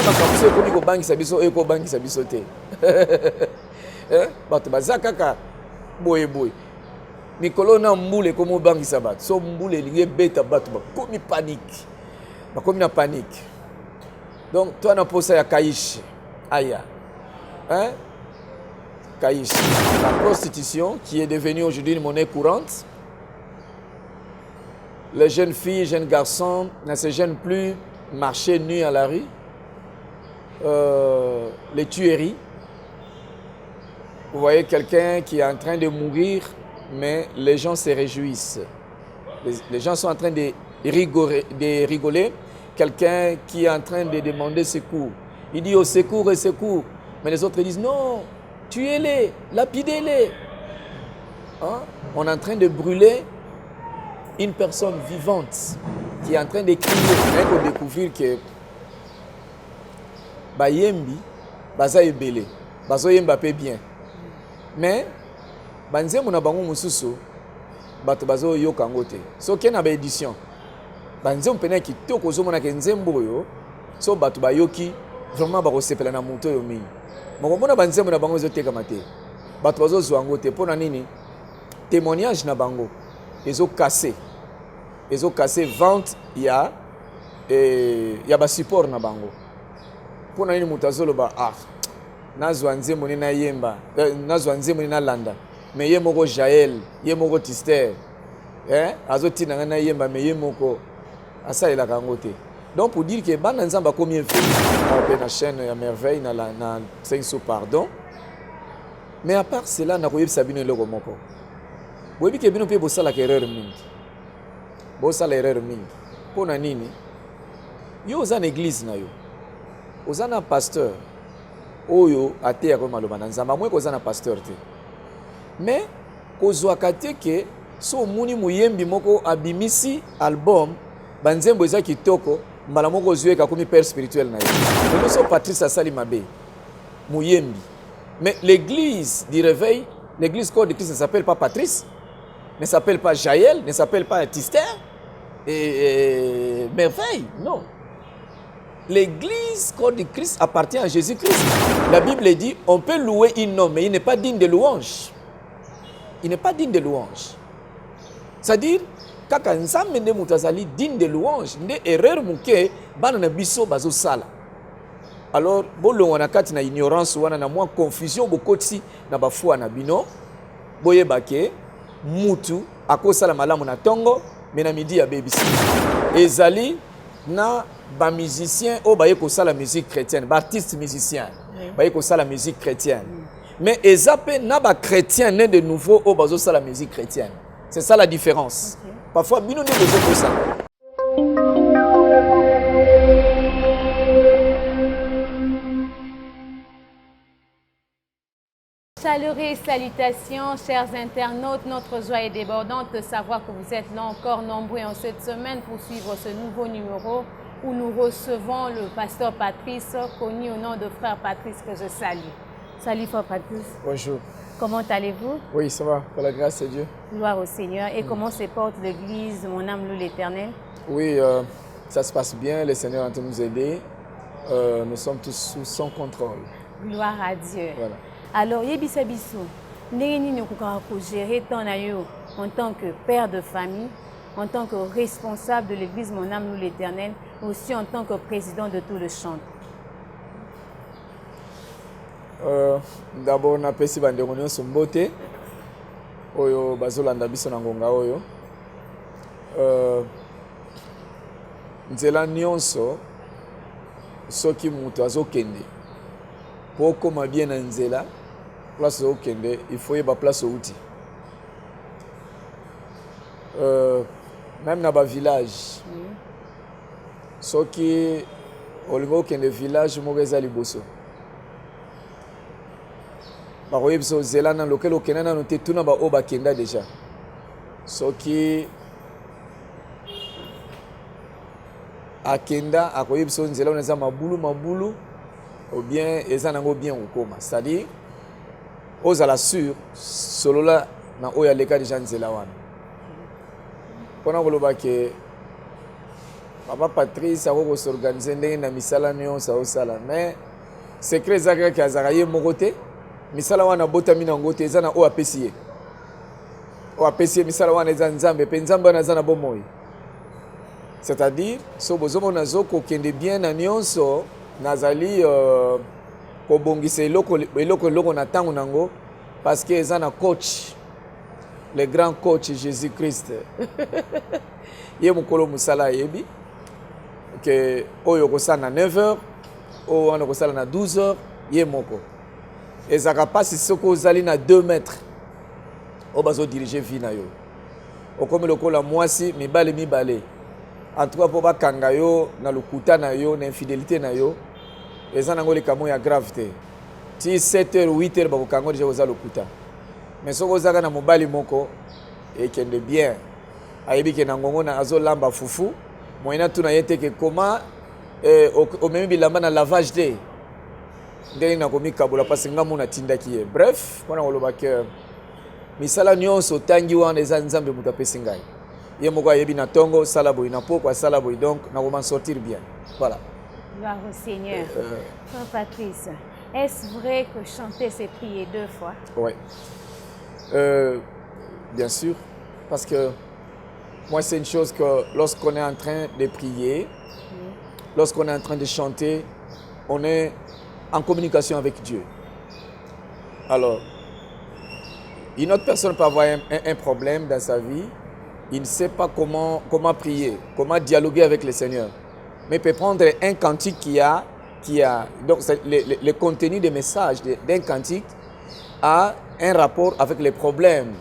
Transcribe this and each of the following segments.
makambo ekomi kobangisa biso ekobangisa biso te. Bato baza kaka boye boye mikolo na mbule ekomi obangisa bato so mbule elingi ebeta bato bakomi panique bakomi na panique. Donc toi na posa ya Kaish aya Kaish, la prostitution qui est devenue aujourd'hui une monnaie courante. Les jeunes filles, jeunes garçons ne se gênent plus marcher nus à la rue. Les tueries. Vous voyez quelqu'un qui est en train de mourir, mais les gens se réjouissent. Les gens sont en train de rigoler. Quelqu'un qui est en train de demander secours. Il dit au secours et secours. Mais les autres disent non, tuez-les, lapidez-les. Hein? On est en train de brûler une personne vivante qui est en train de crier. Il faut découvrir que Bayembi, Baza ebele, Bazo yemba pe bien. Mais banze mona bango mususu bato bazo yo kangote. So kena ba édition. Banze mpena kitoko zo mona ke nzembo yo so bato bayoki vraiment ba kosepela na moto yo mingi. Moko mona banze mona bango zo teka mate. Bato bazo zwango te pona nini? Témoignage na bango. Ezo cassé vente ya ba support na bango. Pona nini mutazolo ba nazwa nzembo ni na yemba nazwa nzembo ni na landa mais ye moko Jaël ye moko Tister azoti na yemba mais ye moko asalela kango te. Donc pour dire que bana nzamba combien fait on na chaîne ya merveille na 5 sous pardon. Mais à part cela na koyeb sabino loko moko boyebi ke bino pe bosala erreur mingi bosala erreur mingi pona nini yo oza na église na yo oza na pasteur oyo ateya ko maloba na nzamba mwe koza na pasteur te mais kozwaka te ke so muni muyembi moko abimisi album banzembo eza kitoko mbala moko zweka komi père spirituel na yo donc so Patrice asali mabe muyembi mais l'église du réveil l'église corps de Christ ne s'appelle pas Patrice, ne s'appelle pas Jaël, ne s'appelle pas Tister et merveille, non. L'église corps de Christ appartient à Jésus-Christ. La Bible dit, on peut louer un homme, mais il n'est pas digne de louange. Il n'est pas digne de louange. C'est-à-dire, kaka nzambe nde mutazali digne de louange, nde erreur muke bana na biso bazo sala. Alors, bolo wana kati na ignorance wana na mwa confusion bokoti na bafua na bino, boye bake mutu akosala malamu na tongo, mais na midi ya bebisi. Ezali na ba musicien o baye kosala musique chrétienne, ba artiste musicien, baye kosala musique chrétienne. Mais ezape na ba chrétien né de nouveau o bazo sala musique chrétienne. C'est ça la différence. Okay. Parfois bino ne bezo kosa. Chaleureuses salutations, chers internautes. Notre joie est débordante de savoir que vous êtes là encore nombreux en cette semaine pour suivre ce nouveau numéro où nous recevons le pasteur Patrice, connu au nom de frère Patrice que je salue. Salut frère Patrice. Bonjour. Comment allez-vous? Oui, ça va, par la grâce de Dieu. Gloire au Seigneur. Et comment se porte l'église, mon âme loue l'Éternel? Oui, ça se passe bien, le Seigneur est en train de nous aider. Nous sommes tous sous son contrôle. Gloire à Dieu. Voilà. Alors, yebisa biso, ndenge nini okokaka ko gérer ton ayo en tant que père de famille, en tant que responsable de l'église Mon âme loue l'Éternel, aussi en tant que président de tout le chant. D'abord napesi bandeko nyonso mbote oyo bazolanda biso na ngonga oyo. Nzela nyonso soki mutu azokende po koma bien na nzela place okende il faut yeba place outi. Même na ba village soki olingo okende village moko eza liboso bakoyebisa ozela na lokel okende nano te tuna ba oyo bakenda déjà soki akenda akoyebisa nzela wana eza mabulu ou bien eza nango bien okoma, c'est-à-dire ozala sûr solola na oyo aleka déjà nzela wana mpona koloba ke Papa Patrice a s'organiser dans misala nyonso osala mais secret zaka ki azaraye mokote misala wana botami na ngote ezana o apesiye. O apesiye misala wana eza nzambe pe nzambe wana zana bomoyi. C'est-à-dire so bozomo nazo ko kende bien na nyonso nazali ko bongisa eloko na tango nango parce que ezana coach le grand coach Jésus-Christ. Ye mukolo musala yebi que oyo kosala na 9h o wana kosala na 12h ye moko ezaka pasi soko ozali na 2 mètres o bazo diriger vie na yo okomi lokola mwasi mibale en tout cas po bakanga yo na lokuta na yo na infidélité na yo eza nango likamo ya gravité ti 7h 8h bakokanga deja koza lokuta mais soko ozaka na mobali moko ekende bien ayebi ke na ngongo na azolamba fufu moyena tuna yete ke comment au même bilamba na lavage de ndenge na komi kabula parce que ngamu na tindaki ye bref wana koloba ke misala nyonso tangi wana eza nzambe mutu apesi ngai ye moko ayebi na tongo sala boy na poko sala boy donc na ko sortir bien voilà. Gloire au Seigneur. Frère Patrice, est-ce vrai que chanter c'est prier 2 fois? Oui. Bien sûr parce que moi, c'est une chose que lorsqu'on est en train de prier, lorsqu'on est en train de chanter, on est en communication avec Dieu. Alors, une autre personne peut avoir un problème dans sa vie, il ne sait pas comment prier, comment dialoguer avec le Seigneur. Mais il peut prendre un cantique qui a donc le contenu des messages d'un cantique a un rapport avec les problèmes.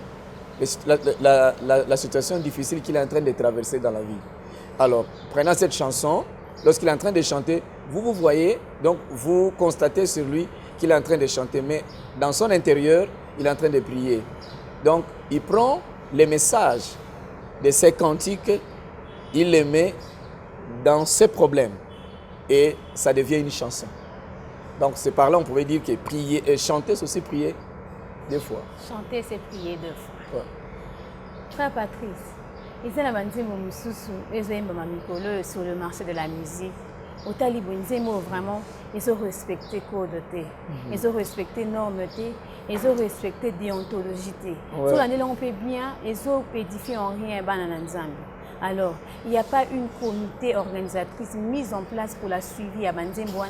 La situation difficile qu'il est en train de traverser dans la vie. Alors, prenant cette chanson, lorsqu'il est en train de chanter, vous voyez, donc vous constatez sur lui qu'il est en train de chanter, mais dans son intérieur, il est en train de prier. Donc, il prend les messages de ces cantiques, il les met dans ses problèmes et ça devient une chanson. Donc, c'est par là on pouvait dire que prier et chanter, c'est aussi prier 2 fois. Chanter, c'est prier 2 fois. Ouais. Frère Patrice, ils ont dit sur le marché de la musique. Au talibou, vraiment, ils ont respecté code, ils ont respecté normeté, ils ont respecté déontologie. Sur l'année, on peut bien, ils ont édifié en rien alors, il n'y a pas une comité organisatrice mise en place pour la suivi à Banzembo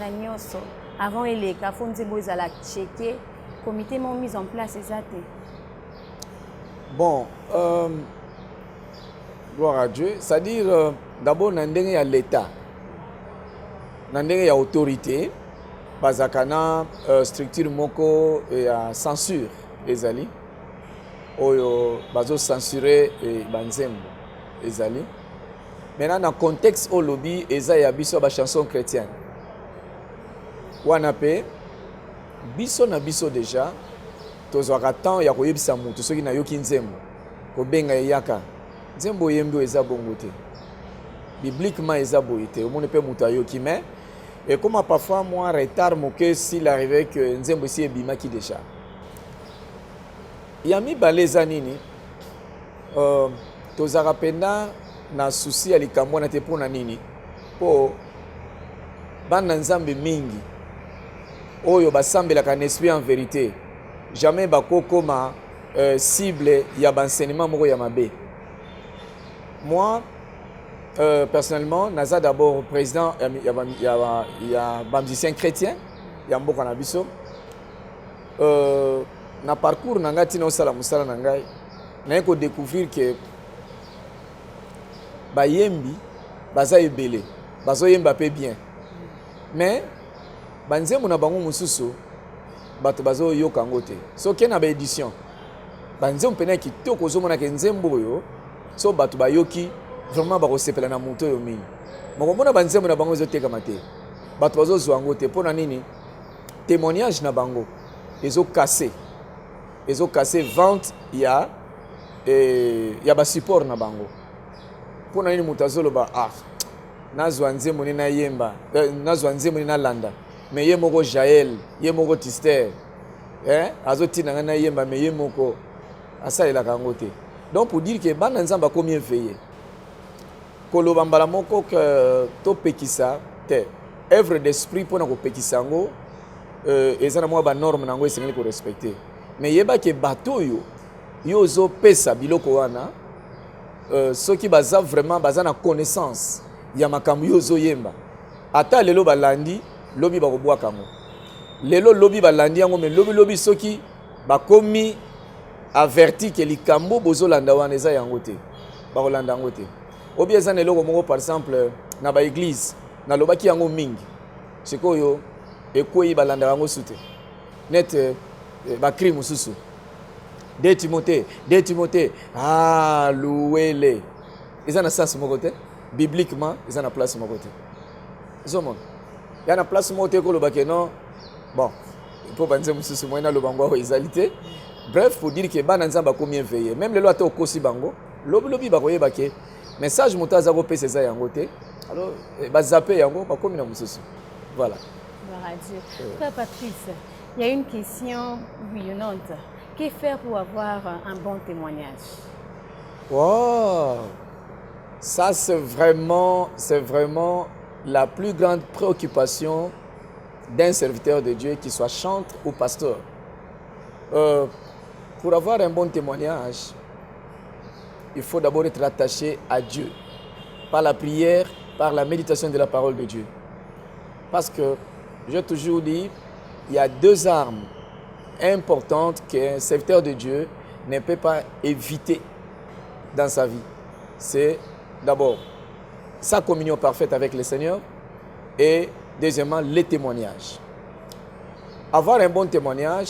avant les Kafonzebo ils allaient checker. Comité m'ont mis en place exact. Bon, gloire à Dieu. C'est-à-dire, d'abord, il y a l'État. Il y a l'autorité. Bazakana, structure moko et censure les alliés. Oyo, bazo censurer et banzembo les alliés. Maintenant, dans le contexte au lobby, il y a une chanson chrétienne. Wanape, biso na biso déjà. Tozwaka temps ya koyebisa mutu soki na yoki nzembo kobenga yaka nzembo yembi eza bongo te bibliquement eza boye te omone pe mutu ayoki mais et comme parfois moi retard moke s'il arrivait que nzembo si ebimaki déjà ya mibale eza nini tozaka penda na souci ya likambo na te mpona nini po bana nzambe mingi oyo basambelaka na esprit en vérité jamais bako koma cible ya enseignement moko ya mabe. Moi personnellement naza d'abord président ya musicien chrétien ya mboka na biso na parcours na ngai tina osala musala na ngai na ko découvrir que bayembi baza ebele bazo yemba pe bien mais banzembo na bango mususu bato bazo yoka ngote so kena ba édition banzembo pena kitoko ozomona ke nzembo oyo so bato bayoki vraiment bakosepela na moto oyo mingi mokomona banzembo na bango ezotekama te bato bazozwa yango te mpona nini témoignage na bango ezokase vente ya basupport na bango mpona nini moto azoloba nazwa nzembo nini nayemba nazwa nzembo nini nalanda mais ye moko Jaël, ye moko Tister, azotina nga na yemba mais ye moko asalela kango te. Donc pour dire que bana nzamba combien veillé. koloba mbala moko to pekisa te œuvre d'esprit pour na ko pekisa ngo ezana mwa ba norme nango esengeli ko respecter mais yeba ke bato yo zo pesa biloko wana soki baza vraiment baza na connaissance ya makambo yo zo yemba ata lelo balandi lobi ba kobwaka ngo lelo lobi balandi yango mais lobi soki bakomi averti ke likambo bozolanda wana eza yango te bakolanda yango te obi eza na eloko moko par exemple na baeglise nalobaki yango mingi sikoyo ekwei balanda yango sute net bakri mosusu de Timothée louele eza na sens moko te bibliquement eza na place moko te zomon ya na place moko te koloba ke non bon po banze mosusu moyena lobango oyo ezali te. Bref, pour dire que bana nzamba combien veiller même les lois to kosi bango lobi ba koyeba ke message motaza ko pesa za yango te alors ba zapper yango ba komi na mususu voilà. Gloire à Dieu. Frère Patrice, il y a une question bouillonnante. Que faire pour avoir un bon témoignage? Wow. Ça c'est vraiment la plus grande préoccupation d'un serviteur de Dieu, qu'il soit chantre ou pasteur. Pour avoir un bon témoignage, il faut d'abord être attaché à Dieu, par la prière, par la méditation de la parole de Dieu. Parce que, j'ai toujours dit, il y a deux armes importantes qu'un serviteur de Dieu ne peut pas éviter dans sa vie. C'est d'abord sa communion parfaite avec le Seigneur et deuxièmement, les témoignages. Avoir un bon témoignage,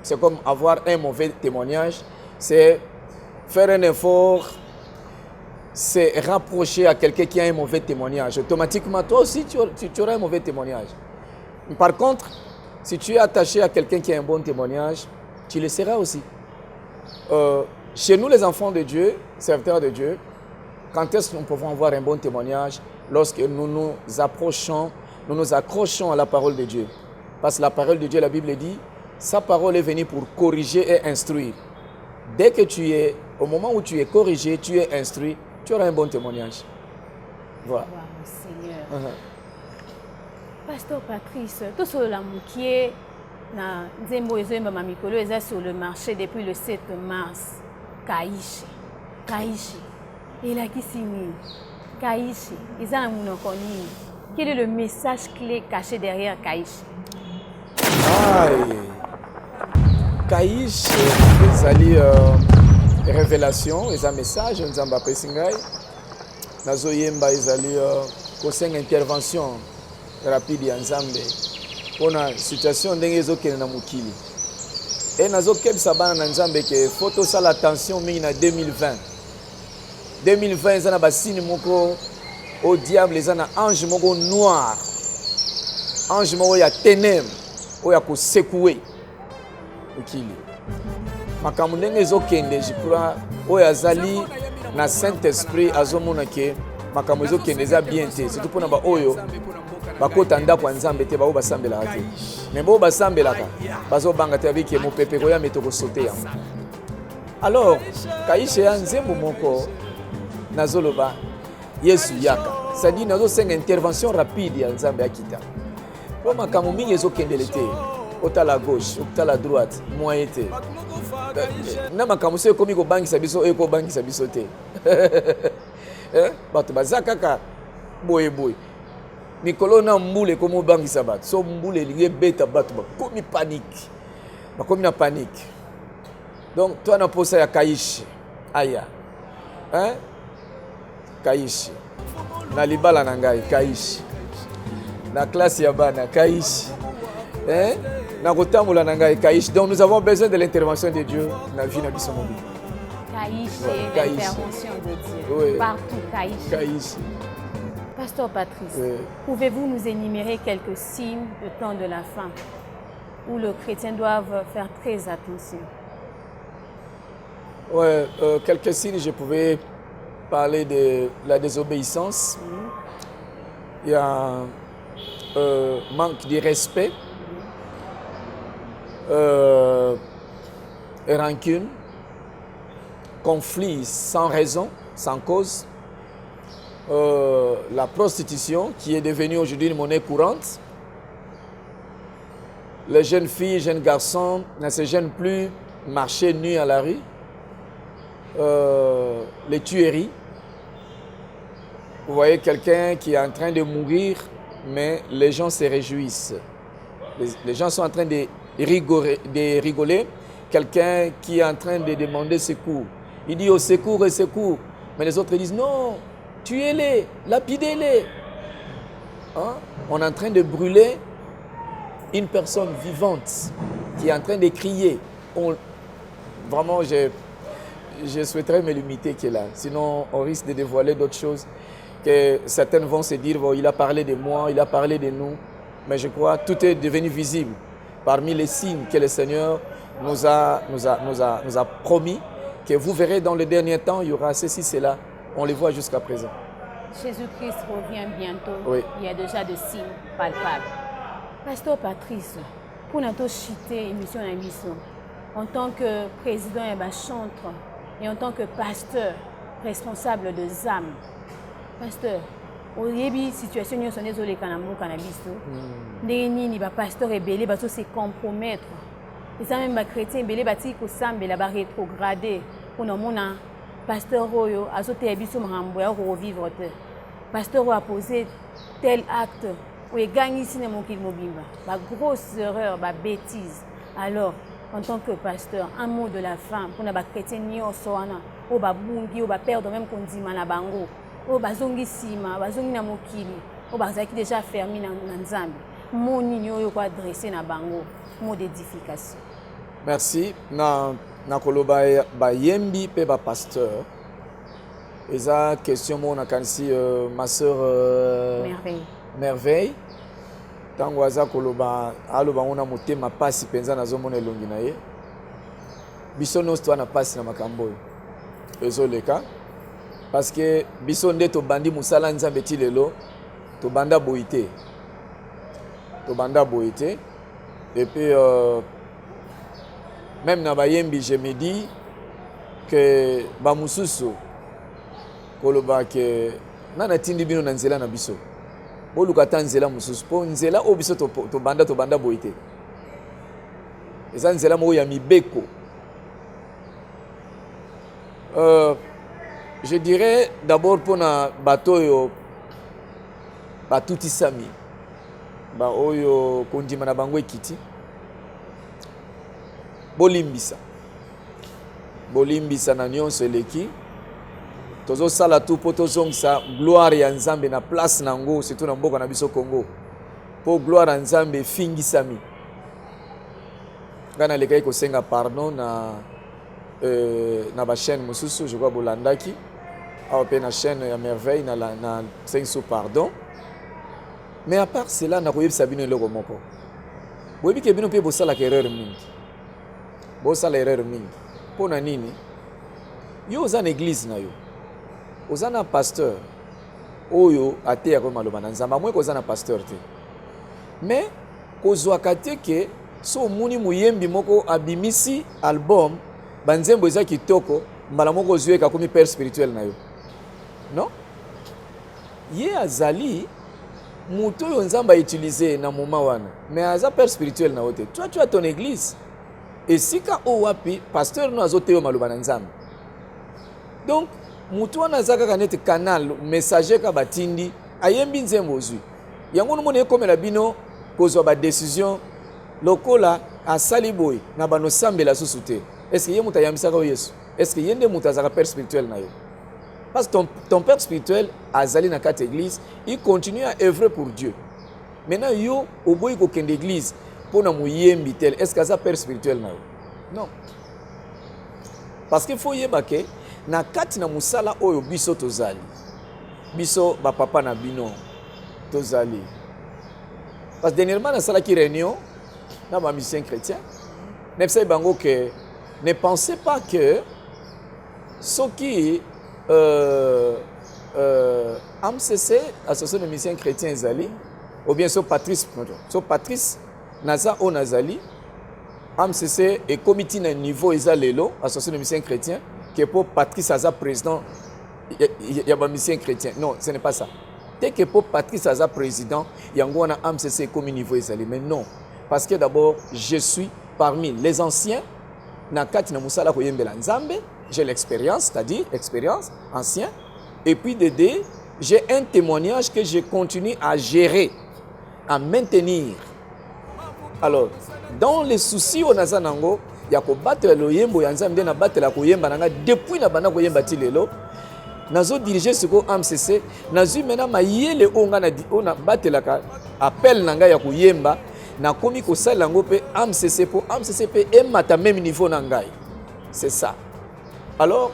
c'est comme avoir un mauvais témoignage, c'est faire un effort, c'est rapprocher à quelqu'un qui a un mauvais témoignage. Automatiquement, toi aussi, tu auras un mauvais témoignage. Par contre, si tu es attaché à quelqu'un qui a un bon témoignage, tu le seras aussi. Chez nous, les enfants de Dieu, serviteurs de Dieu, quand est-ce que nous pouvons avoir un bon témoignage? Lorsque nous nous accrochons à la parole de Dieu. Parce que la parole de Dieu, la Bible dit, sa parole est venue pour corriger et instruire. Dès que au moment où tu es corrigé, tu es instruit, tu auras un bon témoignage. Voilà. Wow, Seigneur. Pasteur Patrice, tout sur la moukié, na nzembo ezemba mamikolo eza sur le marché depuis le 7 mars. Kaishi. Et là qui signe Kaishi, ils ont un connu. Quel est le message clé caché derrière Kaishi? Kaishi, ezali révélation, eza message nzamba pesingai. Nazo yemba ezali kosenga intervention rapide ya nzambe. Pona situation ndenge ezokende na mukili. Et nazo kebisa bana na nzambe ke photo ça l'attention mingi na 2020. 2020 eza na basini moko au diable eza na ange moko noir. Ange moko ya ténèbres oya ko secouer mukili. Makambo ndenge ezokende je crois oyo azali na Saint-Esprit azomona ke makambo ezokende eza bien te surtout pona ba oyo bakota ndako ya nzambe te bao basambelaka te mais bao basambelaka bazobanga te avec mopepe koya metoko sauter yango. Alors Kaishi ya nzembo moko nazoloba Yesu yaka c'est-à-dire nazosenga intervention rapide ya nzambe akita po makambo mingi ezokendele te otala gauche otala droite moyen te na makambo so ekomi kobangisa biso ekobangisa biso te bato baza kaka boye mikolo na mbule komo bangisa bato so mbule elingi beta bato bakomi na panique donc toi na posa ya Kaishi aya Kaishi na libala na ngai Kaishi na classe ya bana Kaishi na kotambola na ngai Kaishi. Donc nous avons besoin de l'intervention de Dieu na vie na biso mobile. Kaishi, l'intervention de Dieu. Oui. Partout Kaishi. Pasteur Patrice, pouvez-vous nous énumérer quelques signes de temps de la fin où le chrétien doit faire très attention? Ouais, quelques signes, je pouvais parler de la désobéissance. Il y a manque de respect, rancune, conflit sans raison, sans cause, la prostitution qui est devenue aujourd'hui une monnaie courante. Les jeunes filles, jeunes garçons ne se gênent plus marcher nus à la rue. Les tueries. Vous voyez quelqu'un qui est en train de mourir, mais les gens se réjouissent. Les gens sont en train de rigoler. Quelqu'un qui est en train de demander secours. Il dit au secours et secours. Mais les autres disent non, tuez-les, lapidez-les. Hein? On est en train de brûler une personne vivante qui est en train de crier. Vraiment, je souhaiterais me limiter qu'il est là. Sinon, on risque de dévoiler d'autres choses. Que certaines vont se dire, bon, il a parlé de moi, il a parlé de nous. Mais je crois que tout est devenu visible parmi les signes que le Seigneur nous a promis, que vous verrez dans le dernier temps, il y aura ceci, cela. On les voit jusqu'à présent. Jésus-Christ revient bientôt. Oui. Il y a déjà des signes palpables. Pasteur Patrice, pour nous chiter émission en tant que président et chantre et en tant que pasteur responsable de ZAM, pasteur, au début situation nous sommes désolés cannabis, ni pasteur et belé se compromettre. Et ça même chrétien belé bati ko sambe la rétrogradé pour nous mona pasteur Royo a sauté biso mrambo ya revivre te. Pasteur a posé tel acte où il gagne ici dans mon kil mobimba. Ba grosse erreur, ba bêtise. Alors en tant que pasteur, un mot de la fin pour na ba chrétien ni osoana o ba bungi o ba perdre même kondima na bango. O ba zongi sima, ba zongi na mokili. O ba zaki déjà fermé na nzambe. Mon nini oyo ko adresser na bango, mot d'édification. Merci. Na koloba ba yembi pe ba pasteur. Eza question mo na kansi ma sœur Merveille. Tango aza koloba aloba ngona motema pasi penza na zomona elongi na ye. Biso no sto na pasi na makambo. Ezoleka parce que biso nde to bandi musala nzambe ti lelo to banda boité. To banda boité et puis même na bayembi je me dis que ba mususu koloba ke nana tindi bino na nzela na biso boluka ta nzela mususu po nzela o biso to banda boité eza nzela mo ya mibeko. Je dirais d'abord pour na bato yo batuti sami ba oyo kondima na bango ekiti bolimbisa na nyonso eleki tozosala tu po tozongisa gloire ya nzambe na place nango surtout na mboka na biso Congo po gloire ya nzambe efingisami. Ngana lekai kosenga pardon na ba chaîne mosusu je crois bolandaki awa pe na chaîne ya Merveille na senso pardon. Mais à part cela na koyebisa bino eloko moko boyebi ke bino pe bosalaka erreur mingi. Bosala erreur mingi. Pona nini? Yo oza na église na yo. Oza na pasteur. Oyo ate ya maloba na nzamba mwe koza na pasteur te. Mais kozwaka te ke so muni muyembi moko abimisi album banzembo eza kitoko mbala moko ozweka komi père spirituel na yo. Non? Ye azali muto yo nzamba utiliser na moment wana. Mais aza père spirituel na wote. Toi tu as ton église. Et si ka o wapi pasteur no azote yo maloba na nzambe. Donc mutu wana zaka kanete canal messager ka batindi ayembi nzembo ozwi. Yango no mona ekomela bino kozwa ba décision lokola asali boy na bano sambela susu te. Est-ce que ye muta yambisa ka Yesu? Est-ce que yende muta zaka père spirituel na yo? Parce que ton père spirituel azali na quatre église, il continue à œuvrer pour Dieu. Maintenant yo oboyi ko kende église pour na muyembi tel, est-ce que ça père spirituel na yo? Non. Parce qu'il faut yeba ke na kati na musala oyo biso tozali. Biso ba papa na bino tozali. Parce que dernièrement na sala ki réunion na ba musicien chrétien, nepsa bango que ne pensez pas que ceux qui AMCC, Association de musiciens chrétiens Zali, ou bien so Patrice Naza o Nazali, AMCC et comité na niveau Ezalelo, Association de musiciens chrétiens, qui est pour Patrice Aza président il y a un mission chrétien. Non, ce n'est pas ça. Dès que pour Patrice Aza président, il y a un AMCC comme niveau Israël. Mais non. Parce que d'abord, je suis parmi les anciens. J'ai l'expérience, c'est-à-dire expérience, ancien. Et puis de deux, j'ai un témoignage que je continue à gérer, à maintenir. Alors, dans les soucis au Nazanango, il y a battre le yembo, il y a battre la koyemba depuis la bana koyemba tilelo. Nazo diriger ce ko AMCC, nazo mena mayele onga na battre la appel nanga ya koyemba na komi ko sala ngo pe AMCC pour AMCC pe emata même niveau nangai. C'est ça. Alors,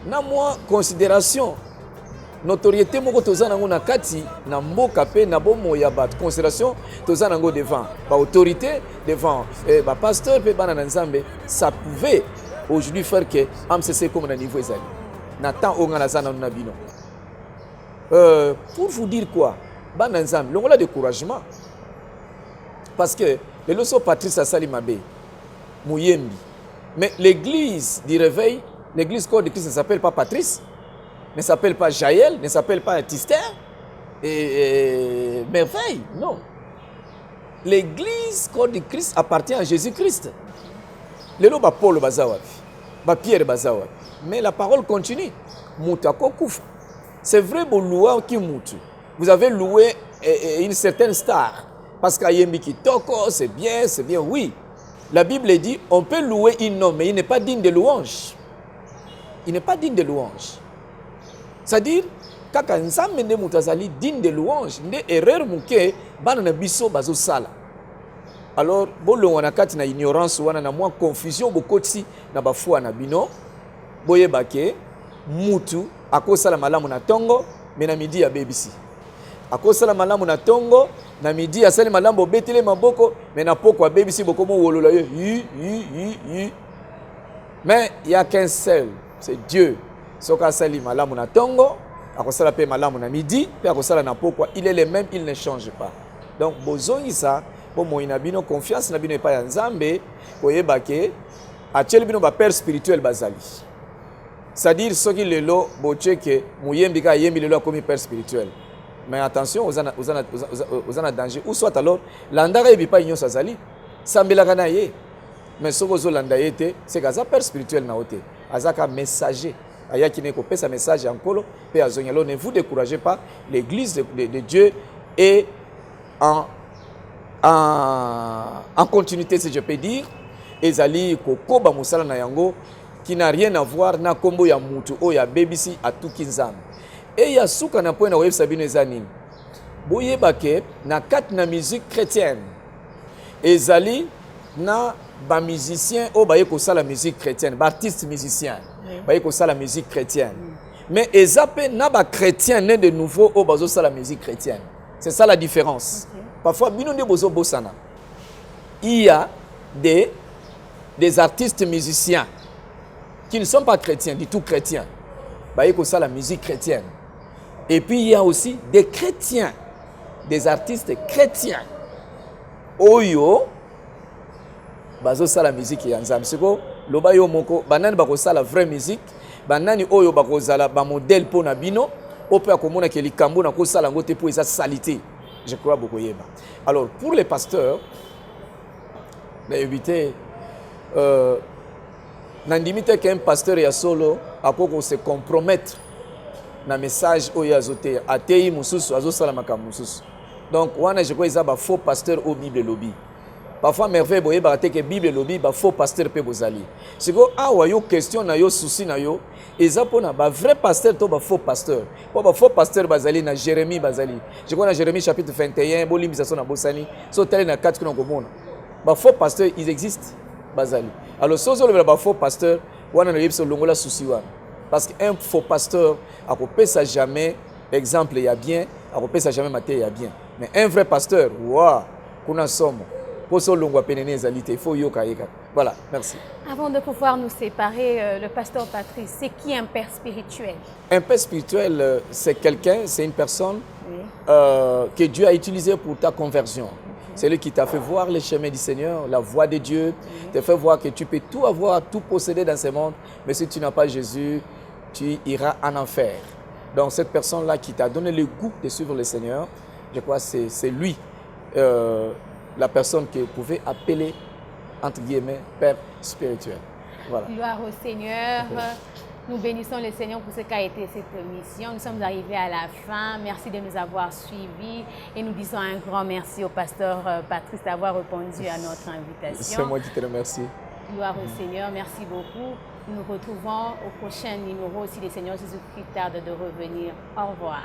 na moi considération notoriété moko tozanango na kati na mboka pe na bomo ya bat considération tozanango devant ba autorité devant ba pasteur pe bana nzambe, ça pouvait aujourd'hui faire que AMCC comme na niveau ezali na temps onga na zana na bino pour vous dire quoi bana nzambe longola découragement parce que le loso Patrice asali mabe muyembi mais l'église du réveil, l'église corps de Christ ne s'appelle pas Patrice, ne s'appelle pas Jaël, ne s'appelle pas Tister et Merveille, non. L'église corps de Christ appartient à Jésus-Christ. Le nom Paul Bazawabi, Pierre Bazawabi. Mais la parole continue. Moutako kouf. C'est vrai pour louer qui moutou. Vous avez loué une certaine star parce qu'Ayembi Kitoko, c'est bien, oui. La Bible dit, on peut louer un homme, mais il n'est pas digne de louange. Il n'est pas digne de louange. C'est-à-dire, quand nzambe nde mutazali digne de louange, nde erreur muke bana na biso bazo sala. Alors, bolo wana kati na ignorance wana na mwa confusion bokoti na bafua na bino, boye bake mutu akosala malamu na tongo, mais na midi ya BBC. Akosala malamu na tongo, na midi asali malamu betele maboko, mais na poko BBC boko mo wolola yo. Mais il y a qu'un seul, c'est Dieu. Soka sali malamu na tongo, akosala pe malamu na midi, pe akosala na poko, il est le même, il ne change pas. Donc bozongi ça, bo moina bino confiance na bino pa ya Nzambe, koyeba ke acheli bino ba père spirituel bazali. C'est-à-dire soki lelo bocheke muyembi ka yembi lelo comme père spirituel. Mais attention, aux en danger. Ou soit alors, l'andara ebi pas ignon sazali, sambela kana ye. Mais ce que l'andaye c'est qu'aza père spirituel na ote, azaka messager. Aya qui ne copie sa message en colo, pe azonyalo, ne vous découragez pas. L'église de Dieu est en continuité, si je peux dire. Ezali kokoba musala na yango qui n'a rien à voir na kombo ya mutu o ya BBC à tout kinzam. Et il y a souka na point na web sabine ezanini. Boye bake na kat na musique chrétienne. Ezali na ba musicien o baye ko sala musique chrétienne, ba artiste musicien. Baye ko sala musique chrétienne. Mais ezape na ba chrétien né de nouveau o bazo sala musique chrétienne. C'est ça la différence. Okay. Parfois bino nde bozo bosana. Il y a des artistes musiciens qui ne sont pas chrétiens, du tout chrétiens. Baye ko sala musique chrétienne. Et puis il y a aussi des chrétiens, des artistes chrétiens. Oyo, bazo sala musique ya nzambe. Siko loba yo moko banani bako sala vraie musique, banani oyo bako sala ba modèle pour na bino, ope akomona ke likambo na ko sala ngote pour esa salité. Je crois beaucoup yeba. Alors pour les pasteurs, d'éviter n'andimite qu'un pasteur ya solo akoko se compromettre na message oyo azote atei mususu azosala makambo mususu. Donc wana je crois ça ba faux pasteur au Bible lobby. Parfois merveille boye ba te que Bible lobby ba faux pasteur pe bozali. Siko awa yo question na yo souci na yo eza pona ba vrai pasteur to ba faux pasteur. Po ba faux pasteur bazali na Jérémie bazali. Je crois na Jérémie chapitre 21 bolimisation na bosani so tele na 4 kuna komona. Ba faux pasteur ils existent bazali. Alors sozo le ba faux pasteur wana na yebso longola souci wana. Parce qu'un faux pasteur a coupé ça jamais, exemple il y a bien, a coupé ça jamais maté il y a bien. Mais un vrai pasteur, waouh, kuna somo. Poso longwa penene zalité, il faut yoka yeka. Voilà, merci. Avant de pouvoir nous séparer, le pasteur Patrice, c'est qui un père spirituel? Un père spirituel, c'est quelqu'un, c'est une personne que Dieu a utilisée pour ta conversion. C'est lui qui t'a fait voir les chemins du Seigneur, la voie de Dieu, te fait voir que tu peux tout avoir, tout posséder dans ce monde, mais si tu n'as pas Jésus, tu iras en enfer. Donc cette personne-là qui t'a donné le goût de suivre le Seigneur, je crois que c'est lui, la personne que vous pouvez appeler, entre guillemets, Père spirituel. Voilà. Gloire au Seigneur. Nous bénissons le Seigneur pour ce qu'a été cette mission. Nous sommes arrivés à la fin. Merci de nous avoir suivis. Et nous disons un grand merci au pasteur Patrice d'avoir répondu à notre invitation. C'est moi qui te remercie. Gloire au Seigneur. Merci beaucoup. Nous nous retrouvons au prochain numéro si le Seigneur Jésus-Christ tarde de revenir. Au revoir.